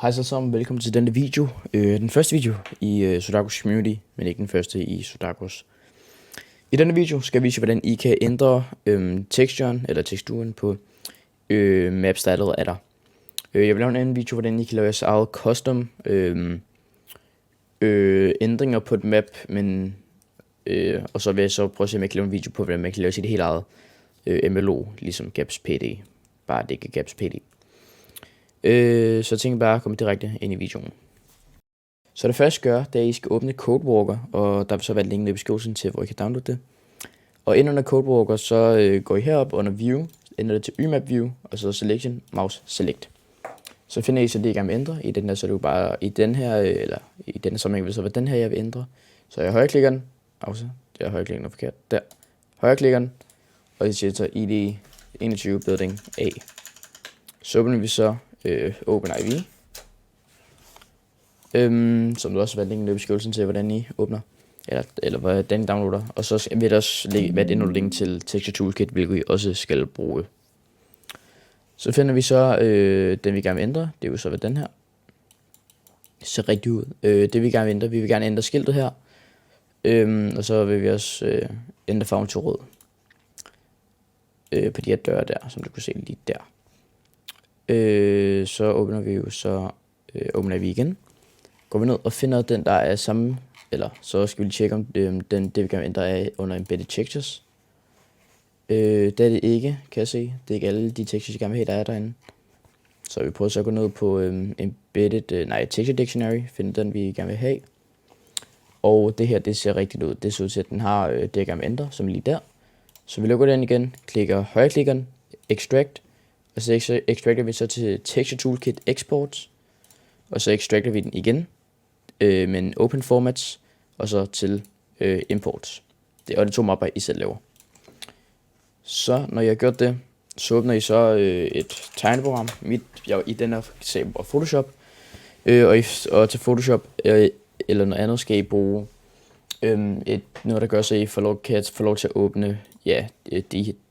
Hej så sammen, velkommen til denne video. Den første video i Sudokus Community, men ikke den første i Sudokus. I denne video skal jeg vise hvordan I kan ændre teksturen på maps, der allerede er der. Jeg vil lave en anden video, hvordan I kan lave jeres eget custom ændringer på et map, men og så vil jeg så prøve at se, om jeg kan lave en video på, hvordan man kan lave sit helt eget MLO, ligesom Gaps PD. Bare det ikke er Gaps PD. Så jeg tænker bare at komme direkte ind i videoen. Så det første gør, det er at I skal åbne CodeWalker, og der vil så være et link i beskrivelsen til, hvor I kan downloade det. Og ind under CodeWalker, så går I herop under View, ændrer det til YMap View, og så Selection, Mouse Select. Så finder I så det, I gerne vil ændre. I den her, så er det jo bare i den her, eller i den her sammenhæng vil så være den her, jeg vil ændre. Så jeg højreklikker den, jeg højreklikker den forkert, der. Højreklikker den, og jeg siger så ID 21 Building A. Så åbner vi så OpenIV, som du også vil linke i beskrivelsen til, hvordan I åbner, eller hvordan I downloader. Og så vil der også være et indlink til Texture Toolkit, hvilket I også skal bruge. Så finder vi så den, vi gerne vil ændre. Det vil så være den her. Det ser rigtig ud. Det vi gerne vil ændre, vi vil gerne ændre skiltet her. Og så vil vi også ændre farven til rød. På de her døre der, som du kan se lige der. Så åbner vi jo åbner vi igen. Går vi ned og finder den, der er samme, eller så skal vi tjekke om det vi kan ændre er under Embedded Textures. Det er det ikke, kan jeg se. Det er ikke alle de textures, jeg gerne vil have, der er derinde. Så vi prøver så at gå ned på Texture Dictionary, finde den, vi gerne vil have. Og det her, det ser rigtigt ud. Det ser ud til, at den har det, jeg gerne vil ændre, som lige der. Så vi lukker den igen, højreklikker den, Extract. Og så extracter vi så til Texture Toolkit Exports. Og så extracter vi den igen med en Open Formats. Og så til Imports. Det er de to mapper, I selv laver. Så når jeg har gjort det, så åbner I så et tegneprogram. I den her sag bruger Photoshop. Og til Photoshop eller noget andet skal I bruge noget, der gør så I får lov til at åbne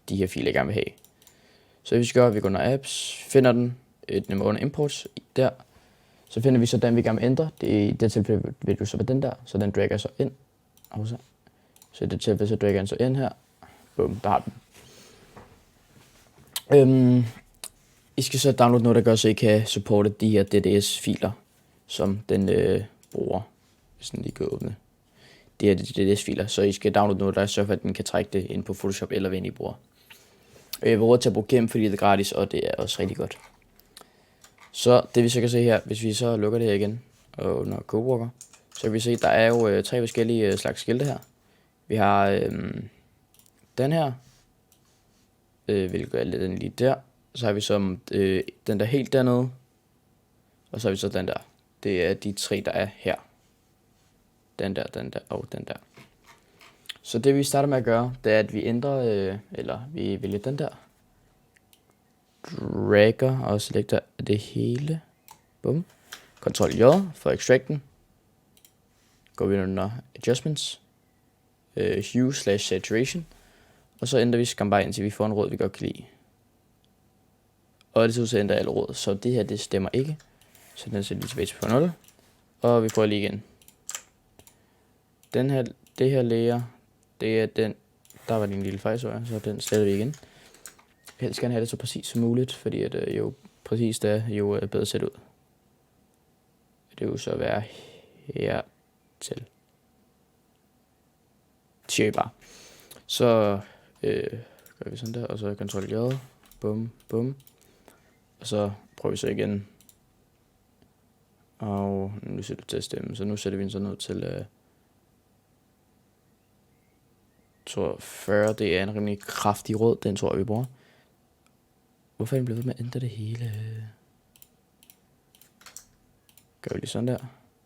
de her filer, jeg gerne vil have. Så vi skal vi går under apps, finder den, under imports, der. Så finder vi så den, vi gerne vil ændre. I det tilfælde vil du så være den der, så den dragger så ind. Så i det tilfælde så dragger den så ind her. Bum, der har den. I skal så downloade noget, der gør så I kan supporte de her DDS-filer, som den bruger, hvis den lige kan åbne. De her DDS-filer, så I skal downloade noget, der sørger for, at den kan trække det ind på Photoshop eller hvad I bruger. Jeg vil råde til at bruge Gem, fordi det er gratis, og det er også rigtig godt. Så det vi så kan se her, hvis vi så lukker det her igen, og under CodeWalker, så kan vi se, at der er jo 3 forskellige slags skilte her. Vi har den her, hvilket er den lige der. Så har vi så den der helt dernede, og så har vi så den der. Det er de 3, der er her. Den der og den der. Så det vi starter med at gøre, det er at vi ændrer, eller vi vælger den der. Dragger og selecter det hele. Bum. Ctrl J for extracten. Går vi under Adjustments. Hue/Saturation. Og så ændrer vi skam bare indtil vi får en rød, vi godt kan lide. Og det ser ud til at ændre alle rød. Så det her, det stemmer ikke. Så den sætter vi tilbage til på 0. Og vi prøver lige igen. Det her layer, det er den, der var en lille fejl, så den sletter vi igen. Helst gerne have det så præcis som muligt, fordi at jo præcis det er, jo bedre set ud. Det vil jo så være her til. Siger bare. Så gør vi sådan der, og så Ctrl J, bum, bum. Og så prøver vi så igen. Og nu ser du til at stemme, så nu sætter vi den sådan ud til 40, det er en rimelig kraftig rød, den tror jeg vi bruger. Hvorfor er den blevet ved med at ændre det hele? Gør vi lige sådan der.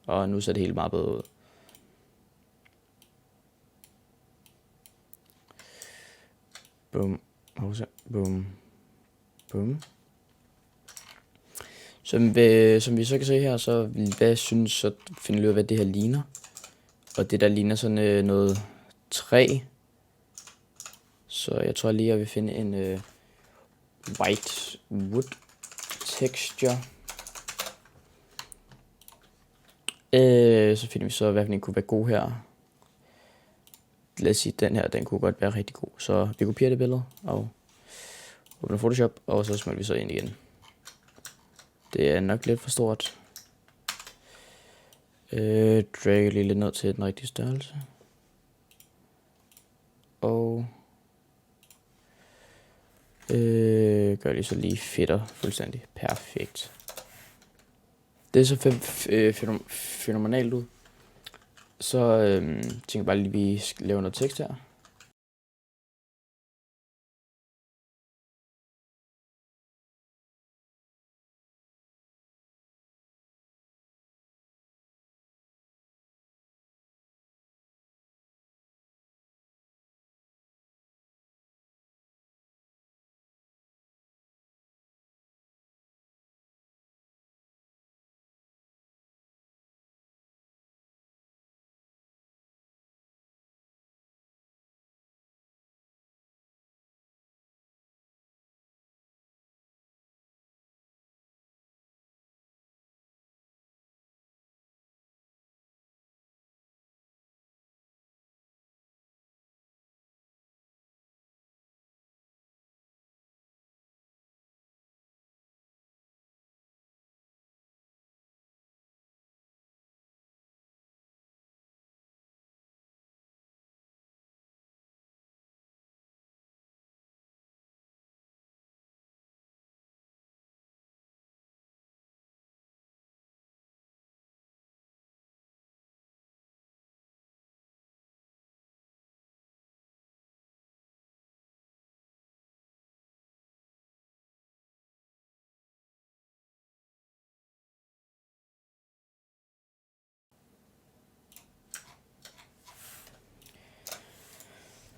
Og nu ser det hele meget bedre ud. Bum. Bum. Bum. Som vi så kan se her, så hvad synes så finder vi ud af, hvad det her ligner. Og det der ligner sådan noget træ. Så jeg tror lige, at jeg vil finde en white wood texture. Så finder vi så, hvad for en kunne være god her. Lad os sige, den her, den kunne godt være rigtig god. Så vi kopierer det billede og åbner Photoshop, og så smelter vi så ind igen. Det er nok lidt for stort. Drag lige lidt ned til den rigtige størrelse. Og gør det så lige fedtere fuldstændig. Perfekt. Det er så fænomenalt ud. Så tænker jeg bare lige, at vi skal lave noget tekst her.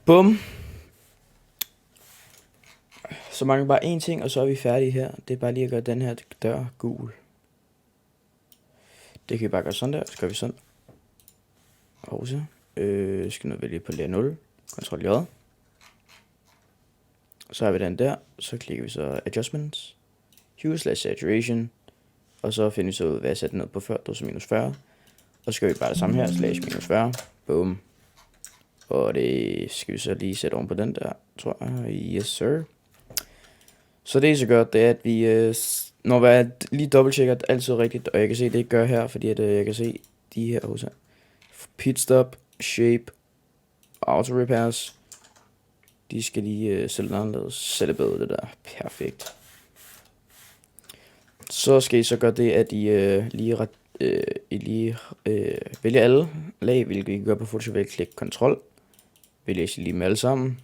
Bum. Så mangler bare én ting, og så er vi færdige her. Det er bare lige at gøre den her dør gul. Det kan vi bare gøre sådan der, så gør vi sådan. Og så skal nu vælge på layer 0, Ctrl J. Så har vi den der, så klikker vi så Adjustments, Hue/Saturation, og så finder vi så ud, hvad jeg satte ned på før, det var så -40. Og så gør vi bare det samme her, /-40, boom. Og det skal vi så lige sætte oven på den der, tror jeg, yes sir. Så det I så gør, det er, at vi, når jeg lige dobbelttjekker, at alt er rigtigt, og jeg kan se, at det ikke gør her, fordi at, jeg kan se de her hos her. Pit stop, shape, auto repairs, de skal lige sætte anderledes, sætte bedre det der, perfekt. Så skal I så gøre det, at I lige vælger alle lag, hvilket I kan gøre på Photoshop ved at klikke Ctrl. Vælger I lige med alle sammen.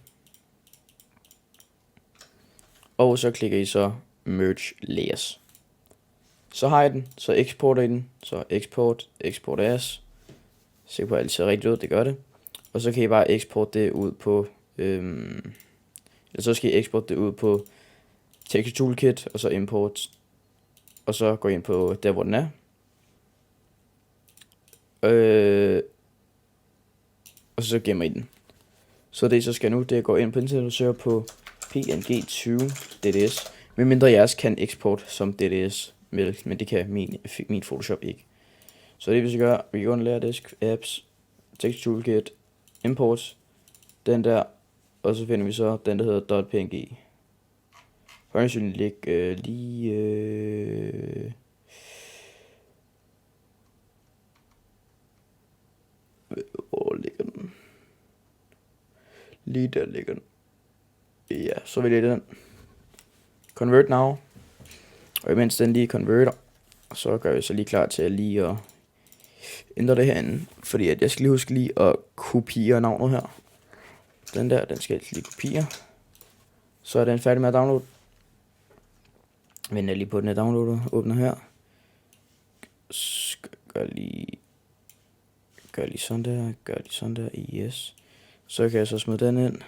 Og så klikker I så Merge Layers. Så har I den, så eksporter I den, så export as. Se på at alt ser rigtigt ud, det gør det. Og så kan I bare eksporte det ud på, eller så skal I eksporte det ud på Texture Toolkit, og så import. Og så går I ind på der, hvor den er. Og så gemmer I den. Så det I så skal nu, det er at gå ind på internet og søge på PNG20 DDS. Medmindre jeres kan eksport som DDS, men det kan min Photoshop ikke. Så det vi skal gøre, vi går ind og lærer disk, apps, Texture Toolkit, import, den der, og så finder vi så den der hedder .png. Højst sandsynligt ligge lige hvor ligger den? Lige der ligger den. Ja, så vil jeg den. Convert now. Og imens den lige converter, så gør vi så lige klar til lige at ændre det herinde. Fordi at jeg skal lige huske lige at kopiere navnet her. Den der, den skal jeg lige kopiere. Så er den færdig med at downloade. Venter lige på den her downloader. Åbner her. Gør lige sådan der. Gør lige sådan der. Yes. Så kan jeg så smide den ind.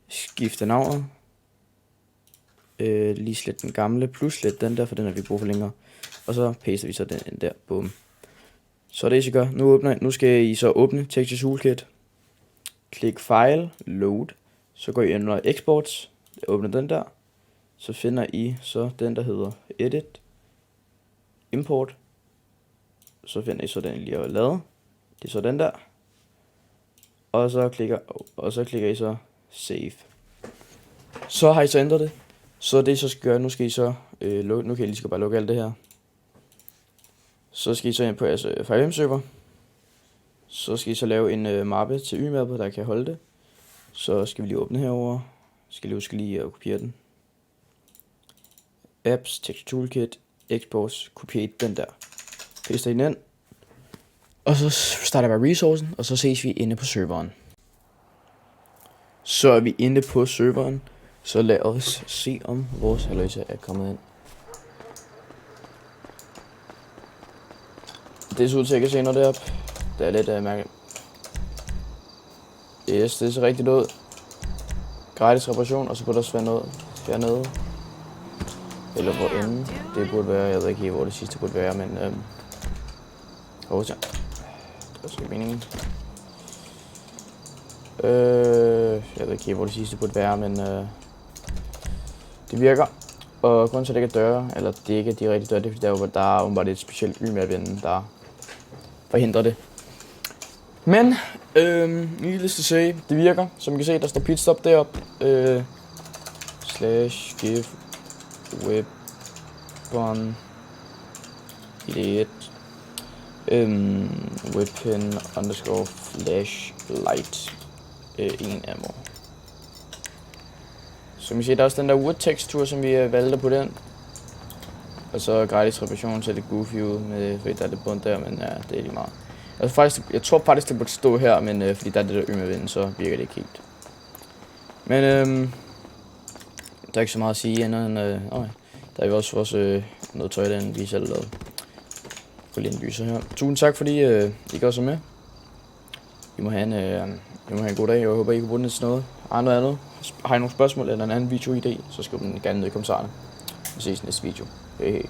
Skifte navnet. Lige slet den gamle. Plus slet den der, for den har vi brug for længere. Og så paster vi så den ind der. Bum. Så det I skal gøre. Nu skal I så åbne Texture Toolkit. Klik File. Load. Så går I ind under Exports. Åbner den der. Så finder I så den der hedder Edit. Import. så finder I så den, I lige har lavet. Det er så den der. Og så klikker I så save. Så har I så ændret det. Så det I så skal gøre, nu skal I så nu kan I lige skal bare lukke alt det her. Så skal I så ind på jeres FireEm server. Så skal I så lave en mappe til YMap'et, der kan holde det. Så skal vi lige åbne herover. Skal lige huske lige at kopiere den. Apps, Text Toolkit, Exports, kopiere den der. Paste den ind. Og så starter jeg bare resourcen, og så ses vi inde på serveren. Så er vi inde på serveren. Så lad os se, om vores haløjse er kommet ind. Det ser ud til, at jeg kan se noget deroppe. Det er lidt mærkeligt. Yes, det ser rigtigt ud. Gratis reparation, og så burde der også være noget hernede. Eller hvor enden det burde være. Jeg ved ikke helt, hvor det sidste burde være, men det var sgu meningen. Jeg ved ikke helt, hvor det sidste burde være, men det virker. Og grunden til, at det ikke er døre, eller det ikke er de rigtige døre, det er fordi, der er åbenbart et specielt YMap, der forhindrer det. Men, needless to say, det virker. Som I kan se, der står pitstop deroppe. Slash give weapon idiot weapon underscore flashlight 1 ammo. Som I ser, der er også den der wood tekstur, som vi valgte på den. Og så gratis reparation til det goofy ud, med, fordi der er lidt bund der, men ja, det er lige meget. Jeg tror faktisk, det burde stå her, men fordi der er det der med så virker det ikke helt. Men der er ikke så meget at sige andet end, der er jo også noget tøj, der vi selv lavede. Få lige en lyser her. Tusind tak, fordi I gør så med. I må have en god dag, og jeg håber, I kan bruge den til noget. Har I nogle spørgsmål eller en anden video-idé, så skriv den gerne ned i kommentarerne. Vi ses i næste video. Hej hej.